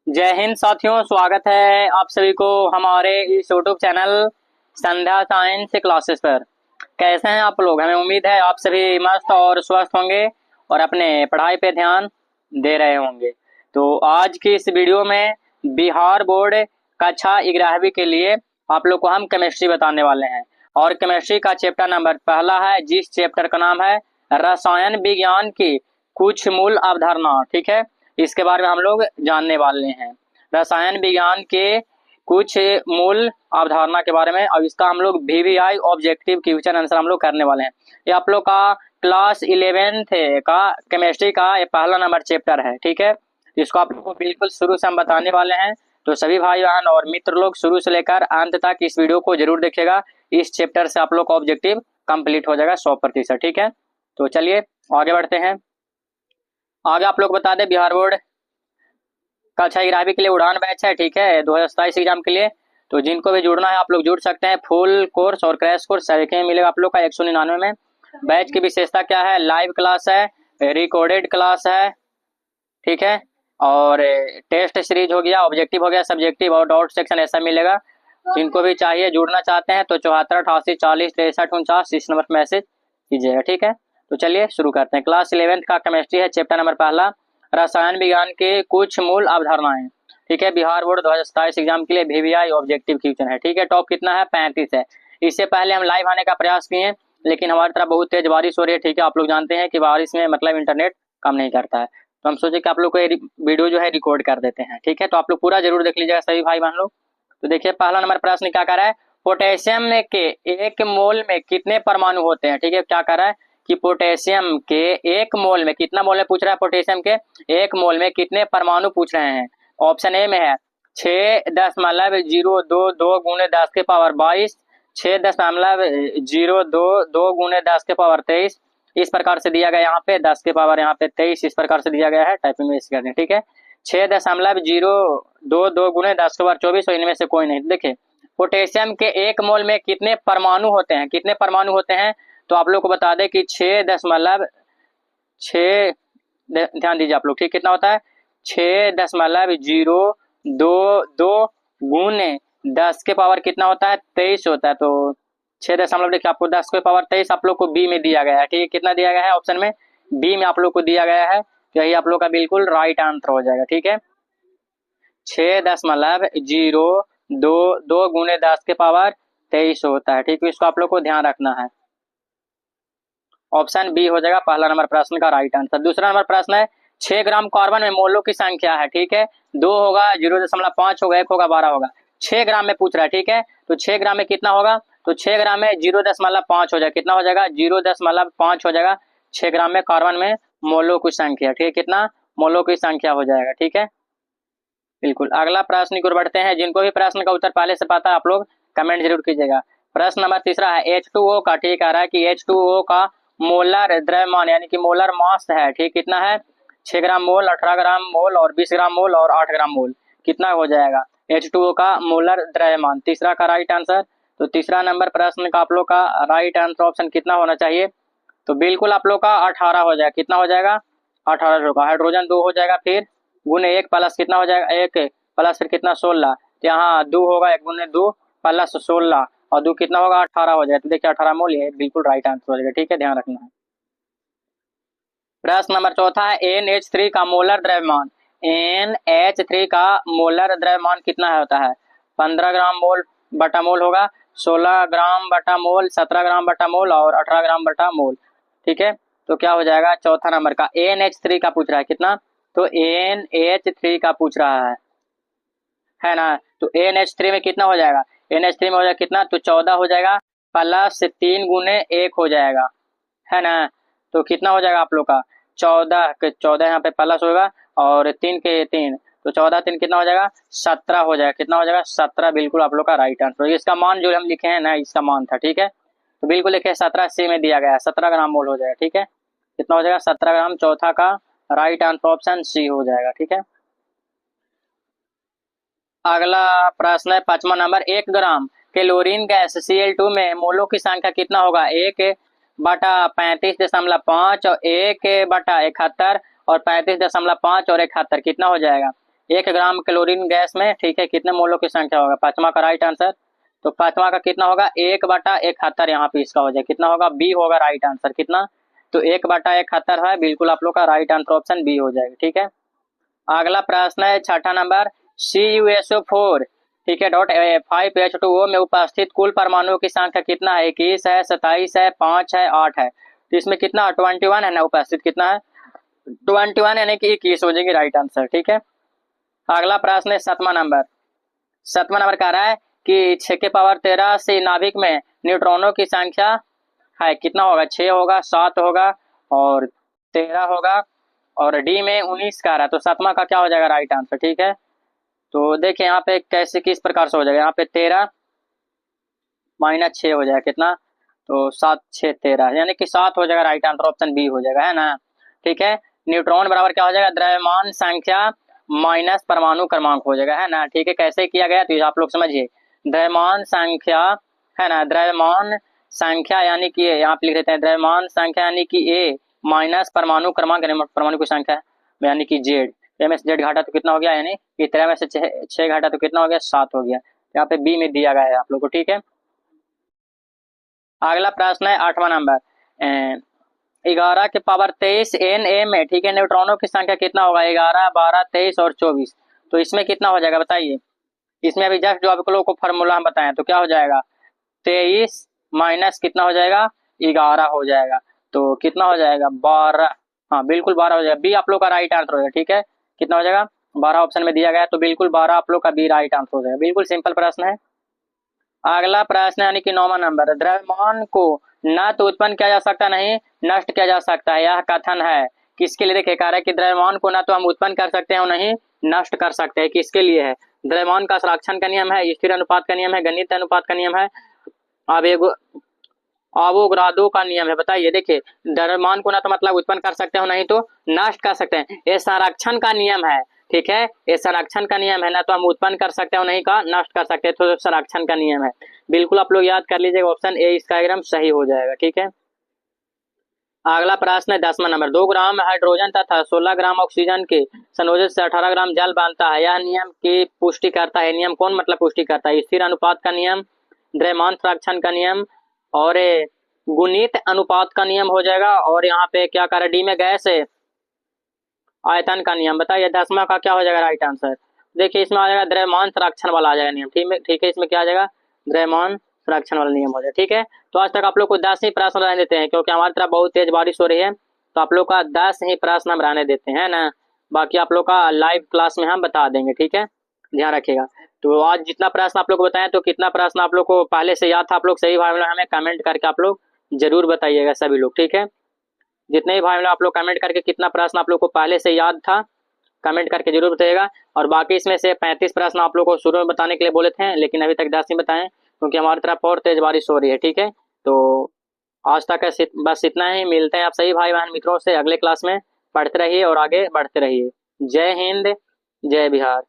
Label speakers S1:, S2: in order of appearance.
S1: जय हिंद साथियों, स्वागत है आप सभी को हमारे इस यूट्यूब चैनल संध्या साइंस क्लासेस पर। कैसे हैं आप लोग? हमें उम्मीद है आप सभी मस्त और स्वस्थ होंगे और अपने पढ़ाई पे ध्यान दे रहे होंगे। तो आज की इस वीडियो में बिहार बोर्ड कक्षा 11वीं के लिए आप लोग को हम केमिस्ट्री बताने वाले हैं और केमिस्ट्री का चैप्टर नंबर पहला है, जिस चैप्टर का नाम है रसायन विज्ञान की कुछ मूल अवधारणा। ठीक है, इसके बारे में हम लोग जानने वाले हैं, रसायन विज्ञान के कुछ मूल अवधारणा के बारे में। अब इसका हम लोग VVI ऑब्जेक्टिव क्वेश्चन आंसर हम लोग करने वाले हैं। ये आप लोग का क्लास 11th का केमिस्ट्री का ये पहला नंबर चैप्टर है। ठीक है, इसको आप लोग को बिल्कुल शुरू से हम बताने वाले हैं। तो सभी भाई बहन और मित्र लोग शुरू से लेकर अंत तक इस वीडियो को जरूर देखिएगा। इस चैप्टर से आप लोग का ऑब्जेक्टिव कंप्लीट हो जाएगा 100%। ठीक है, तो चलिए आगे बढ़ते हैं। आगे आप लोग बता दें, बिहार बोर्ड कक्षा 11वीं के लिए उड़ान बैच है। ठीक है, 2027 एग्जाम के लिए। तो जिनको भी जुड़ना है आप लोग जुड़ सकते हैं। फुल कोर्स और क्रैश कोर्स सभी मिलेगा आप लोग का 199 में। बैच की विशेषता क्या है? लाइव क्लास है, रिकॉर्डेड क्लास है, ठीक है, और टेस्ट सीरीज हो गया, ऑब्जेक्टिव हो गया, सब्जेक्टिव और डाउट सेक्शन ऐसा मिलेगा। जिनको भी चाहिए जुड़ना चाहते हैं तो 74 88 40 63 49 इस नंबर पर मैसेज कीजिएगा। ठीक है, तो चलिए शुरू करते हैं। क्लास 11th का केमिस्ट्री है, चैप्टर नंबर पहला, रसायन विज्ञान के कुछ मूल अवधारणाएं। ठीक है, बिहार बोर्ड 2027 एग्जाम के लिए VVI ऑब्जेक्टिव क्वेश्चन है। ठीक है, टॉप कितना है? 35 है। इससे पहले हम लाइव आने का प्रयास किए, लेकिन हमारी तरफ बहुत तेज बारिश हो रही है। ठीक है, आप लोग जानते हैं कि बारिश में मतलब इंटरनेट काम नहीं करता है, तो हम सोचे कि आप लोग को ये वीडियो जो है रिकॉर्ड कर देते हैं। ठीक है, तो आप लोग पूरा जरूर देख लीजिएगा सभी भाई बहन लोग। तो देखिए पहला नंबर प्रश्न क्या कर रहा है? पोटेशियम के एक मोल में कितने परमाणु होते हैं? ठीक है, क्या कर रहा है कि पोटेशियम के एक मोल में कितना मोल है पूछ रहा है। पोटेशियम के एक मोल में कितने परमाणु पूछ रहे हैं। ऑप्शन ए में है 6.02 गुणे 10 के पावर 22, 6.02 गुणे 10 के पावर 23, इस प्रकार से दिया गया। यहाँ पे 10 के पावर यहाँ पे 23 इस प्रकार से दिया गया है। टाइपिंग में इस करनी। ठीक है, 6.022 गुणे 10 के पावर 24 और इनमें से कोई नहीं। देखिए पोटेशियम के एक मोल में कितने परमाणु होते हैं, कितने परमाणु होते हैं? तो आप लोग को बता दें कि 6 ध्यान दीजिए आप लोग। ठीक, कितना होता है? 6.02 गुणे 10 के पावर कितना होता है? 23 होता है। तो 6 देखिए आपको 10 के पावर 23 आप लोग को बी में दिया गया है। ठीक है, कितना दिया गया है? ऑप्शन में बी में आप लोग को दिया गया है। तो यही आप लोग का बिल्कुल राइट आंसर हो जाएगा। ठीक है, 6.02 गुणे 10 के पावर 23 होता है। ठीक है, इसको आप लोग को ध्यान रखना है। ऑप्शन बी हो जाएगा पहला नंबर प्रश्न का राइट आंसर। दूसरा नंबर प्रश्न है 6 ग्राम कार्बन में मोलों की संख्या है। ठीक है, 2 होगा, 0.5 होगा, 1 होगा, 12 होगा। 6 ग्राम में पूछ रहा है। ठीक है, तो 6 ग्राम में कितना होगा? तो 6 ग्राम में 0.5 हो जाएगा। कितना हो जाएगा? 0.5 हो जाएगा 6 ग्राम में कार्बन में मोलों की संख्या। ठीक है, कितना मोलों की संख्या हो जाएगा। ठीक है, बिल्कुल। अगला प्रश्न की ओर बढ़ते हैं। जिनको भी प्रश्न का उत्तर पहले से पता है आप लोग कमेंट जरूर कीजिएगा। प्रश्न नंबर तीसरा है H2O का। ठीक आ रहा है कि H2O का मोलर द्रव्यमान यानी कि मोलर मास है। ठीक, कितना है? 6 ग्राम मोल, 18 ग्राम मोल और 20 ग्राम मोल और 8 ग्राम मोल। कितना हो जाएगा H2O का मोलर द्रव्यमान? तीसरा का राइट आंसर। तो तीसरा नंबर प्रश्न का आप लोग का राइट आंसर ऑप्शन कितना होना चाहिए? तो बिल्कुल आप लोग का 18 हो जाएगा। कितना हो जाएगा? 18 होगा। हाइड्रोजन 2 हो जाएगा, फिर गुने 1 प्लस कितना हो जाएगा? 1 प्लस फिर कितना? 16। तो यहाँ 2 होगा, 1 गुने 2 प्लस 16 और 2 कितना होगा? 18 हो जाएगा। तो देखिए 18 मोल ये बिल्कुल राइट आंसर हो जाएगा। ठीक है, ध्यान रखना है। प्रश्न नंबर चौथा है NH3 का मोलर द्रव्यमान। NH3 का मोलर द्रव्यमान कितना होता है? 15 ग्राम मोल बटा मोल होगा, 16 ग्राम बटा मोल, 17 ग्राम बटा मोल और 18 ग्राम बटा मोल। ठीक है, तो क्या हो जाएगा? चौथा नंबर का NH3 का पूछ रहा है। कितना? तो NH3 का पूछ रहा है ना। तो NH3 में कितना हो जाएगा? NH3 में हो जाएगा कितना? तो 14 हो जाएगा प्लस 3 गुने 1 हो जाएगा, है ना। तो कितना हो जाएगा आप लोग का? 14 के 14 यहाँ पे प्लस होगा और 3 के 3, तो 14 3 कितना हो जाएगा? 17 हो जाएगा। कितना हो जाएगा? 17 बिल्कुल आप लोग का राइट आंसर। इसका मान जो हम लिखे हैं ना, इसका मान था। ठीक है, तो बिल्कुल लिखे 17 सी में दिया गया है, 17 ग्राम मोल हो जाएगा। ठीक है, कितना हो जाएगा? 17 ग्राम। चौथा का राइट आंसर ऑप्शन सी हो जाएगा। ठीक है, अगला प्रश्न है 5वां नंबर। 1 ग्राम क्लोरीन गैस Cl2 में मोलों की संख्या कितना होगा? 1/35.5 और 1/71 और 35.5 और 71 कितना हो जाएगा? 1 ग्राम क्लोरीन गैस में, ठीक है, कितने मोलों की संख्या होगा? पांचवा का राइट आंसर। तो पांचवा का कितना होगा? 1/71 यहाँ पे इसका हो जाए, कितना होगा? बी होगा राइट आंसर। कितना? तो 1/71 है, बिल्कुल आप लोग का राइट आंसर ऑप्शन बी हो जाएगा। ठीक है, अगला प्रश्न है छठा नंबर, CuSO4, ठीक है, .5H2O में उपस्थित कुल परमाणुओं की संख्या कितना है? 21 है, 27 है, 5 है, 8 है। तो इसमें कितना? 21 है ना, उपस्थित कितना है? 21 यानी कि 21 हो जाएगी राइट आंसर। ठीक है, अगला प्रश्न है सातवां नंबर। सातवां नंबर कह रहा है कि 6 की पावर 13 से नाभिक में न्यूट्रॉनों की संख्या है, कितना होगा? 6 होगा, 7 होगा और 13 होगा, और डी में 19 का रहा है। तो सातवां का क्या हो जाएगा राइट आंसर? ठीक है, तो देखिए यहाँ पे कैसे किस प्रकार से हो जाएगा। यहाँ पे 13 - 6 हो जाएगा, कितना? तो 7 6 13 यानी कि 7 हो जाएगा राइट आंसर, ऑप्शन बी हो जाएगा, है ना। ठीक है, न्यूट्रॉन बराबर क्या हो जाएगा? द्रव्यमान संख्या माइनस परमाणु क्रमांक हो जाएगा, है ना। ठीक है, कैसे किया गया तो आप लोग समझिए। द्रव्यमान संख्या, है ना, द्रव्यमान संख्या यानी कि यहाँ पे लिख देते हैं द्रव्यमान संख्या यानी कि ए माइनस परमाणु क्रमांक परमाणु की संख्या यानी कि जेड। में से जेड घाटा तो कितना हो गया? यानी कि 13 में से 6 घाटा तो कितना हो गया? 7 हो गया। यहाँ पे बी में दिया गया है आप लोग को। ठीक है, अगला प्रश्न है आठवां नंबर, 11 की पावर 23 Na में, ठीक है, न्यूट्रॉनों की संख्या कितना होगा? 11 12 23 और 24। तो इसमें कितना हो जाएगा बताइए? इसमें अभी जस्ट जो आप लोगों को फॉर्मूला हम बताएं तो क्या हो जाएगा? 23 माइनस कितना हो जाएगा? 11 हो जाएगा। तो कितना हो जाएगा? 12। हाँ बिल्कुल 12 हो जाएगा, बी आप लोग का राइट आंसर हो जाएगा। ठीक है, कितना हो जाएगा? 12 ऑप्शन में दिया गया है, तो बिल्कुल 12 आप लोग का बी राइट आंसर हो जाएगा। बिल्कुल सिंपल प्रश्न है। अगला प्रश्न यानी कि 9वां नंबर, द्रव्यमान को न तो उत्पन्न किया जा सकता नहीं नष्ट किया जा सकता है, यह कथन है किसके लिए? देखिए कह रहा है कि द्रव्यमान को न तो हम उत्पन्न कर सकते हैं और नहीं नष्ट कर सकते हैं, किसके लिए है? द्रव्यमान का संरक्षण का नियम है, स्थिर अनुपात का नियम है, गणित अनुपात का नियम है, आवेगो अवोगाद्रो का नियम है। बताइए, देखिए द्रव्यमान को ना तो मतलब उत्पन्न कर सकते हो नहीं तो नष्ट कर सकते हैं, ये संरक्षण का नियम है। ठीक है, ये संरक्षण का नियम है, ना तो हम उत्पन्न कर सकते हो नहीं का नष्ट कर सकते हैं, तो संरक्षण का नियम है। बिल्कुल आप लोग याद कर लीजिएगा, ऑप्शन ए इसका एकदम सही हो जाएगा। ठीक है, अगला प्रश्न है 10वां नंबर, 2 ग्राम हाइड्रोजन तथा 16 ग्राम ऑक्सीजन के संयोजन से 18 ग्राम जल बनता है, यह नियम की पुष्टि करता है। नियम कौन मतलब पुष्टि करता है? स्थिर अनुपात का नियम, द्रव्यमान संरक्षण का नियम और गुणित अनुपात का नियम हो जाएगा। और यहाँ पे क्या कर डी में गैस है आयतन का नियम। बताइए 10वां का क्या हो जाएगा राइट आंसर? देखिए इसमें आ जाएगा द्रव्यमान संरक्षण वाला आ जाएगा नियम। ठीक है, इसमें क्या आ जाएगा? द्रव्यमान संरक्षण वाला नियम हो जाएगा। ठीक है, तो आज तक आप लोग को 10 ही प्रश्न रहने देते हैं, क्योंकि हमारी तरफ बहुत तेज बारिश हो रही है, तो आप लोग का 10 ही प्रश्न हम रहने देते हैं ना। बाकी आप लोग का लाइव क्लास में हम बता देंगे। ठीक है, ध्यान रखिएगा। तो आज जितना प्रश्न आप लोग को बताएं, तो कितना प्रश्न आप लोग को पहले से याद था आप लोग सही भाई बहन हमें कमेंट करके आप लोग जरूर बताइएगा सभी लोग। ठीक है, जितने भी भाई बहन आप लोग कमेंट करके कितना प्रश्न आप लोग को पहले से याद था कमेंट करके जरूर बताइएगा। और बाकी इसमें से 35 प्रश्न आप लोग को शुरू में बताने के लिए बोले थे, लेकिन अभी तक 10 ही बताएं, क्योंकि हमारी तरफ और तेज बारिश हो रही है। ठीक है, तो आज तक बस इतना ही। मिलते हैं आप सभी भाई बहन मित्रों से अगले क्लास में। पढ़ते रहिए और आगे बढ़ते रहिए। जय हिंद, जय बिहार।